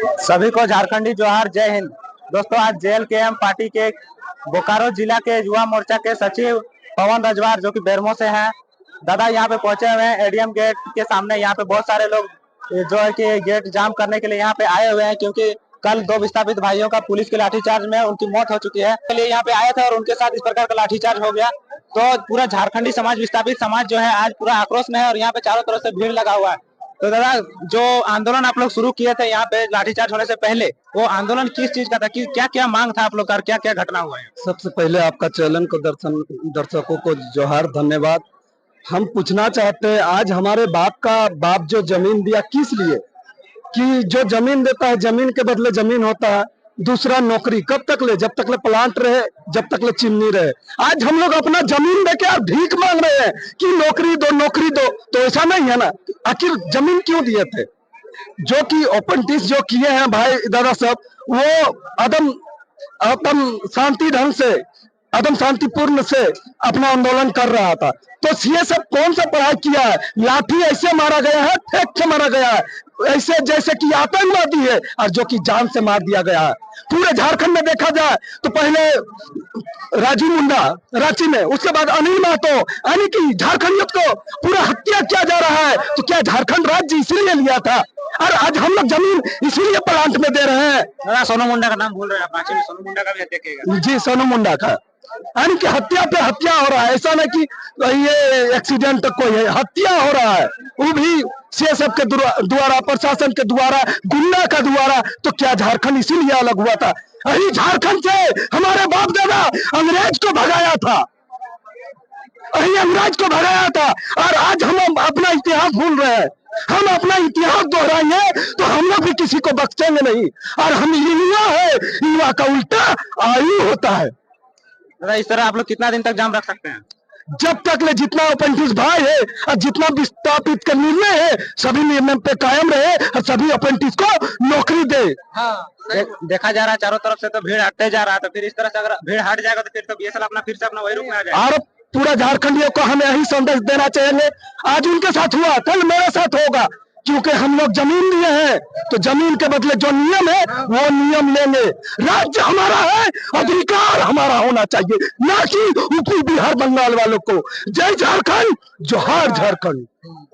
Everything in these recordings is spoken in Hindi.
सभी को झारखंडी जोहार, जय हिंद। दोस्तों, आज जेएलकेएम पार्टी के बोकारो जिला के युवा मोर्चा के सचिव पवन रजवार जो कि बेरमो से हैं, दादा यहाँ पे पहुंचे हुए हैं एडीएम गेट के सामने। यहाँ पे बहुत सारे लोग जो है कि गेट जाम करने के लिए यहाँ पे आए हुए हैं, क्योंकि कल दो विस्थापित भाइयों का पुलिस के लाठीचार्ज में उनकी मौत हो चुकी है। लिए यहाँ पे आए थे और उनके साथ इस प्रकार का लाठीचार्ज हो गया, तो पूरा झारखंडी समाज, विस्थापित समाज जो है आज पूरा आक्रोश में है और यहाँ पे चारों तरफ से भीड़ लगा हुआ है। तो दादा, जो आंदोलन आप लोग शुरू किए थे यहाँ पे लाठीचार्ज होने से पहले, वो आंदोलन किस चीज का था, कि क्या क्या मांग था आप लोग का, क्या क्या घटना हुआ है? सबसे पहले आपका चैनल को दर्शकों को जोहार, धन्यवाद। हम पूछना चाहते हैं, आज हमारे बाप जो जमीन दिया किस लिए, कि जो जमीन देता है जमीन के बदले जमीन होता है, दूसरा नौकरी कब तक ले, जब तक ले प्लांट रहे, जब तक ले चिमनी रहे। आज हम लोग अपना जमीन देके आप भीख मांग रहे हैं कि नौकरी दो नौकरी दो, तो ऐसा नहीं है ना। आखिर जमीन क्यों दिए थे? जो कि ओपन जो किए हैं भाई दादा साहब, वो अदम शांति ढंग से, अदम शांतिपूर्ण से अपना आंदोलन कर रहा था। तो ये सब कौन सा पढ़ाई किया है? लाठी ऐसे मारा गया है, फेंक के मारा गया है, ऐसे जैसे कि आतंकवादी है, और जो कि जान से मार दिया गया है। पूरे झारखंड में देखा जाए तो पहले राजू मुंडा रांची में, उसके बाद अनिल महतो, यानी कि झारखंडियों को पूरा हत्या किया जा रहा है। तो क्या झारखंड राज्य इसलिए लिया था? और आज हम लोग जमीन इसीलिए प्लांट में दे रहे हैं। सोनू मुंडा का नाम भूल रहे हैं आप, सोनू मुंडा का भी हत्या किया जी, सोनू मुंडा का, यानी कि हत्या पे हत्या हो रहा है। ऐसा नहीं कि ये एक्सीडेंट कोई है, हत्या हो रहा है, वो भी सीएसएफ के द्वारा, प्रशासन के द्वारा, गुंडा का द्वारा। तो क्या झारखंड इसीलिए अलग हुआ था? यही झारखंड से हमारे बाप दादा अंग्रेज को भगाया था, यही अंग्रेज को भगाया था। और आज हम अपना इतिहास भूल रहे हैं। हम अपना इतिहास दोहराएंगे तो हम लोग भी किसी को बख्शेंगे नहीं। और हम युवा है, युवा का उल्टा आयु होता है। इस तरह आप लोग कितना दिन तक जाम रख सकते हैं? जब तक ले जितना अप्रेंटिस भाई है और जितना विस्थापित का निर्णय है, सभी निर्णय पे कायम रहे और सभी अप्रेंटिस को नौकरी दे। हाँ, देखा जा रहा है चारों तरफ से तो भीड़ हटते जा रहा है। तो फिर इस तरह से अगर भीड़ हट जाएगा तो फिर तो बीएसएल अपना फिर से अपना वही रूप में आ जाएगा। और पूरा झारखंडियों को हम यही संदेश देना चाहेंगे, आज उनके साथ हुआ, कल मेरे साथ होगा, क्योंकि हम लोग जमीन लिए हैं तो जमीन के बदले जो नियम है वो नियम लेंगे। राज्य हमारा है, अधिकार हमारा होना चाहिए, ना कि यूपी बिहार बंगाल वालों को। जय झारखंड, जोहार झारखंड।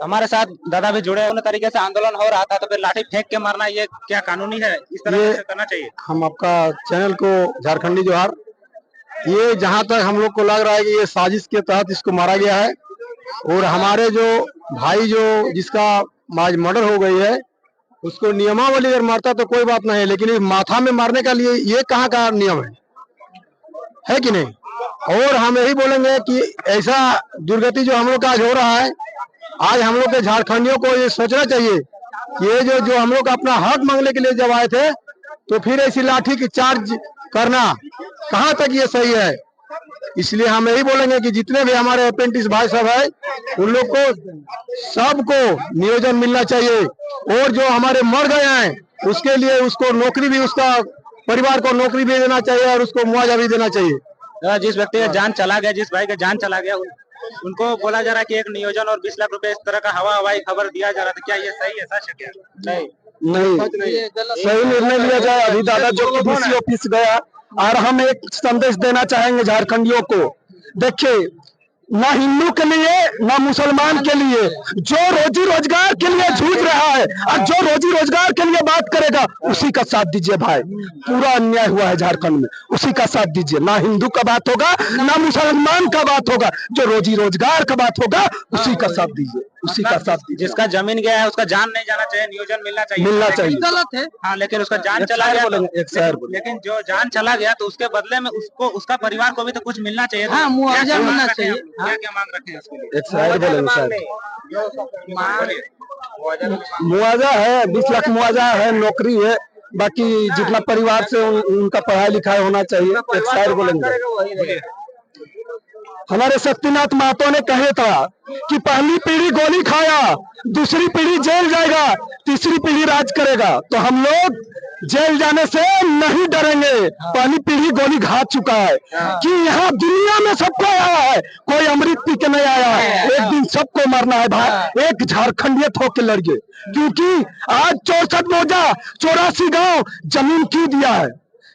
हमारे साथ दादा भी जुड़े, उन तरीके से आंदोलन हो रहा था, तो फिर लाठी फेंक के मारना ये क्या कानूनी है? इस तरह से करना चाहिए? हम आपका चैनल को झारखंडी जोहार। ये जहाँ तक हम लोग को लग रहा है कि ये साजिश के तहत इसको मारा गया है, और हमारे जो भाई जो जिसका आज मर्डर हो गई है, उसको नियमावली अगर मारता तो कोई बात नहीं है, लेकिन ये माथा में मारने का लिए ये कहाँ का नियम है कि नहीं? और हम यही बोलेंगे कि ऐसा दुर्गति जो हम लोग का आज हो रहा है, आज हम लोग के झारखंडियों को ये सोचना चाहिए कि ये जो हम लोग अपना हक मांगने के लिए जब आए थे, तो फिर ऐसी लाठी की चार्ज करना कहाँ तक ये सही है? इसलिए हम यही बोलेंगे कि जितने भी हमारे अप्रेंटिस भाई सब है, उन लोग को सबको नियोजन मिलना चाहिए, और जो हमारे मर गए हैं उसके लिए उसको नौकरी भी, उसका परिवार को नौकरी भी देना चाहिए और उसको मुआवजा भी देना चाहिए। जिस व्यक्ति का जान चला गया, जिस भाई का जान चला गया, उनको बोला जा रहा है कि एक नियोजन और 20 लाख रुपए इस तरह का हवाई खबर दिया जा रहा था, क्या ये सही है? सच है क्या? नहीं, सही निर्णय लिया जाए। अभी दादा जो डीसी ऑफिस गया, और हम एक संदेश देना चाहेंगे झारखंडियों को। देखिए, ना हिंदू के लिए ना मुसलमान के लिए, जो रोजी रोजगार के लिए जूझ रहा है और जो रोजी रोजगार के लिए बात करेगा, उसी का साथ दीजिए भाई। पूरा अन्याय हुआ है झारखंड में, उसी का साथ दीजिए। ना हिंदू का बात होगा ना मुसलमान का बात होगा, जो रोजी रोजगार का बात होगा उसी का साथ दीजिए, उसी का साथ दीजिए। जिसका जमीन गया है उसका जान नहीं जाना चाहिए, नियोजन मिलना चाहिए। गलत है। हाँ, लेकिन उसका जान चला गया, लेकिन जो जान चला गया तो उसके बदले में उसको, उसका परिवार को भी तो कुछ मिलना चाहिए। हाँ, मुआवजा मिलना चाहिए। क्या क्या मांग रखे हैं उसके लिए? मुआवजा है, 20 लाख मुआवजा है, नौकरी है, बाकी जितना परिवार से उनका पढ़ाई लिखाई होना चाहिए। एक साइड बोलेंगे, हमारे शक्तिनाथ महतो ने कहे था कि पहली पीढ़ी गोली खाया, दूसरी पीढ़ी जेल जाएगा, तीसरी पीढ़ी राज करेगा। तो हम लोग जेल जाने से नहीं डरेंगे, पहली पीढ़ी गोली खा चुका है कि यहाँ दुनिया में सबको आया है, कोई अमृत पी के नहीं आया है। एक दिन सबको मरना है भाई, एक झारखंडियत होके लड़िए, क्योंकि आज 64 मौजा 84 गांव जमीन क्यों दिया है?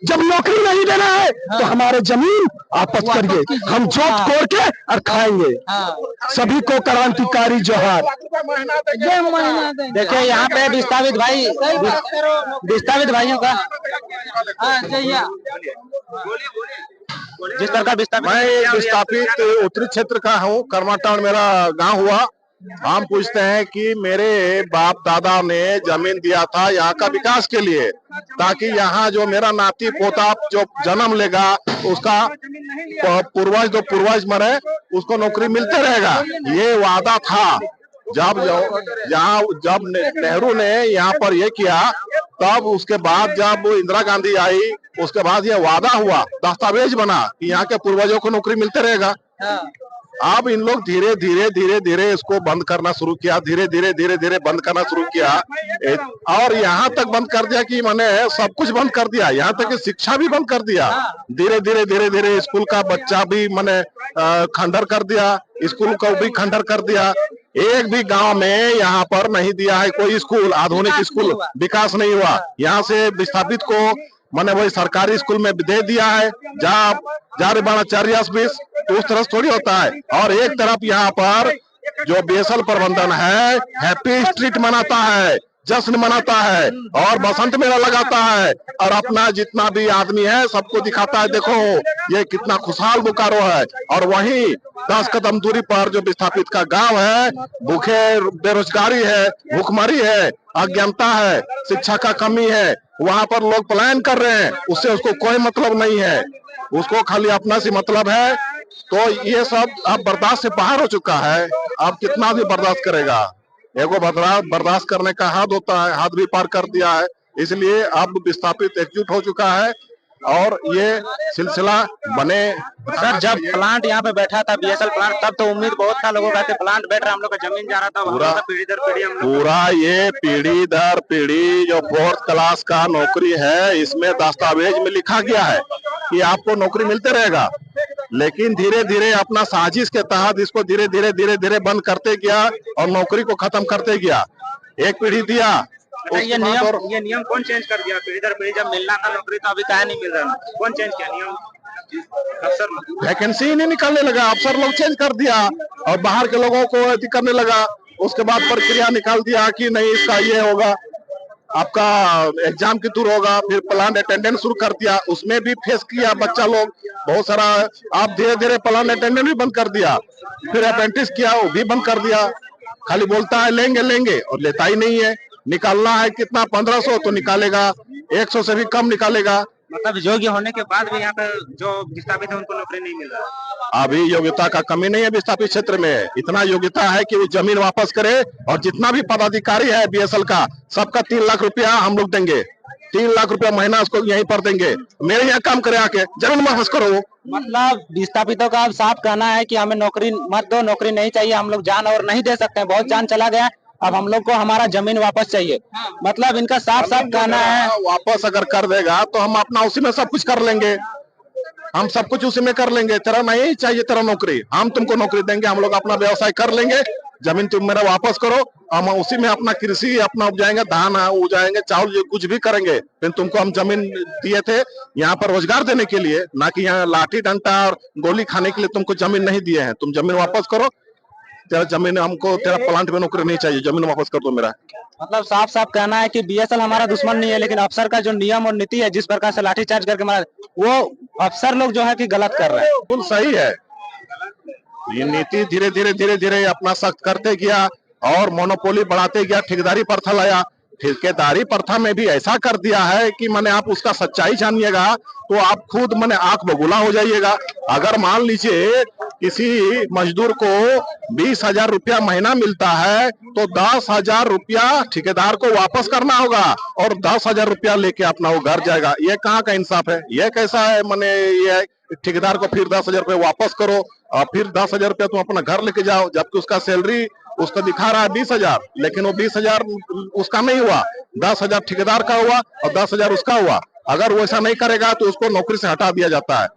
जब नौकरी नहीं देना है तो हमारे जमीन वापस करिए, हम जोत कोड़ के और खाएंगे। सभी को क्रांतिकारी जोहार। देखिए यहाँ पे विस्थापित भाइयों का जिस प्रकार विस्थापित, मैं विस्थापित उत्तरी क्षेत्र का हूँ, करमाटांड मेरा गांव हुआ। हम पूछते हैं कि मेरे बाप दादा ने जमीन दिया था यहाँ का विकास के लिए, ताकि यहाँ जो मेरा नाती पोता जो जन्म लेगा उसका पूर्वज मरे उसको नौकरी मिलते रहेगा। ये वादा था। जब नेहरू ने यहाँ पर ये किया, तब उसके बाद जब इंदिरा गांधी आई, उसके बाद ये वादा हुआ, दस्तावेज बना कि यहाँ के पूर्वजों को नौकरी मिलते रहेगा। अब इन लोग धीरे धीरे इसको बंद करना शुरू किया, धीरे धीरे बंद करना शुरू किया, और यहाँ तक बंद कर दिया कि मैंने सब कुछ बंद कर दिया, यहाँ तक कि शिक्षा भी बंद कर दिया। धीरे धीरे स्कूल का बच्चा भी मैंने खंडर कर दिया, स्कूल को भी खंडर कर दिया। एक भी गांव में यहाँ पर नहीं दिया है कोई स्कूल, आधुनिक स्कूल, विकास नहीं हुआ। यहाँ से विस्थापित को मैंने वही सरकारी स्कूल में दे दिया है, जहाँ तो उस तरह थोड़ी होता है। और एक तरफ यहाँ पर जो बीएसएल प्रबंधन है हैप्पी स्ट्रीट मनाता है, जश्न मनाता है और बसंत मेला लगाता है, और अपना जितना भी आदमी है सबको दिखाता है, देखो ये कितना खुशहाल बोकारो है। और वहीं 10 कदम दूरी पर जो विस्थापित का गांव है, भूखे बेरोजगारी है, भूखमरी है, अज्ञानता है, शिक्षा का कमी है, वहां पर लोग पलायन कर रहे हैं। उससे उसको कोई मतलब नहीं है, उसको खाली अपना से मतलब है। तो ये सब अब बर्दाश्त से बाहर हो चुका है। अब कितना भी बर्दाश्त करेगा, एगो बर्दाश्त करने का हद होता है, हद भी पार कर दिया है। इसलिए अब विस्थापित एकजुट हो चुका है और ये सिलसिला बने। सर जब प्लांट यहाँ पे बैठा था बीएसएल प्लांट, तब तो उम्मीद बहुत था लोगों का कि प्लांट बैठ रहा है, हम लोग का जमीन जा रहा था, पीढ़ी दर पीढ़ी पूरा ये पीढ़ी दर पीढ़ी जो 4th क्लास का नौकरी है, इसमें दस्तावेज में लिखा गया है कि आपको नौकरी मिलते रहेगा। लेकिन धीरे धीरे अपना साजिश के तहत इसको धीरे धीरे बंद करते गया और नौकरी को खत्म करते गया। एक पीढ़ी दिया, ये नियम कौन चेंज कर दिया? पीढ़ी दर पीढ़ी जब मिलना था नौकरी, तो अभी काहे नहीं मिल रहा? कौन चेंज किया नियम? अफसर वैकेंसी ही नहीं निकालने लगा, अफसर लोग चेंज कर दिया और बाहर के लोगों को अति करने लगा। उसके बाद प्रक्रिया निकाल दिया कि नहीं इसका ये होगा, आपका एग्जाम के थ्रू होगा। फिर प्लांट अटेंडेंस शुरू कर दिया, उसमें भी फेस किया बच्चा लोग बहुत सारा। आप धीरे धीरे प्लांट अटेंडेंस भी बंद कर दिया, फिर अप्रेंटिस किया, वो भी बंद कर दिया। खाली बोलता है लेंगे और लेता ही नहीं है। निकालना है कितना 1500 तो निकालेगा, 100 से भी कम निकालेगा। मतलब योग्य होने के बाद भी यहाँ पे जो विस्थापित है उनको नौकरी नहीं मिल रहा। अभी योग्यता का कमी नहीं है विस्थापित क्षेत्र में, इतना योग्यता है कि वो जमीन वापस करे। और जितना भी पदाधिकारी है बीएसएल का, सबका 3 लाख रुपया हम लोग देंगे, 3 लाख रुपया महीना उसको यहीं पर देंगे। मेरे यहाँ काम करे, आके जमीन वापस करो। मतलब विस्थापितों का अब साफ कहना है कि हमें नौकरी मत दो, नौकरी नहीं चाहिए, हम लोग जान और नहीं दे सकते हैं, बहुत जान चला गया, अब हम लोग को हमारा जमीन वापस चाहिए। मतलब इनका साफ कहना है। वापस अगर कर देगा तो हम अपना उसी में सब कुछ कर लेंगे, हम सब कुछ उसी में कर लेंगे। तेरा नहीं चाहिए तेरा नौकरी, हम तुमको नौकरी देंगे, हम लोग अपना व्यवसाय कर लेंगे, जमीन तुम मेरा वापस करो, हम उसी में अपना कृषि अपना उपजाएंगे, धान उपजाएंगे, चावल कुछ भी करेंगे। फिर तुमको हम जमीन दिए थे यहाँ पर रोजगार देने के लिए, ना कि यहाँ लाठी डंडा और गोली खाने के लिए तुमको जमीन नहीं दिए हैं। तुम जमीन वापस करो, तेरा जमीन हमको, तेरा प्लांट में नौकरी नहीं चाहिए, जमीन वापस कर दो मेरा। मतलब साफ कहना है कि बीएसएल हमारा दुश्मन नहीं है, लेकिन अफसर का जो नियम और नीति है, जिस प्रकार से लाठीचार्ज करके मारा, वो अफसर लोग जो है कि गलत कर रहे हैं। बिल्कुल सही है। ये नीति धीरे धीरे अपना सख्त करते गया और मोनोपोली बढ़ाते गया, ठेकेदारी प्रथा लाया। ठेकेदारी प्रथा में भी ऐसा कर दिया है कि मैंने आप उसका सच्चाई जानिएगा तो आप खुद मैंने आंख बगुला हो जाइएगा। अगर मान लीजिए किसी मजदूर को 20,000 रुपया महीना मिलता है तो 10,000 रुपया ठेकेदार को वापस करना होगा और 10,000 रुपया लेके अपना वो घर जाएगा। ये कहाँ का इंसाफ है? ये कैसा है? मैंने ये ठेकेदार को फिर 10,000 रुपया वापस करो और फिर 10,000 रुपया तुम अपना घर लेके जाओ, जबकि उसका सैलरी उसका दिखा रहा है 20,000, लेकिन वो 20,000 उसका नहीं हुआ, 10,000 ठेकेदार का हुआ और 10,000 उसका हुआ। अगर वो ऐसा नहीं करेगा तो उसको नौकरी से हटा दिया जाता है।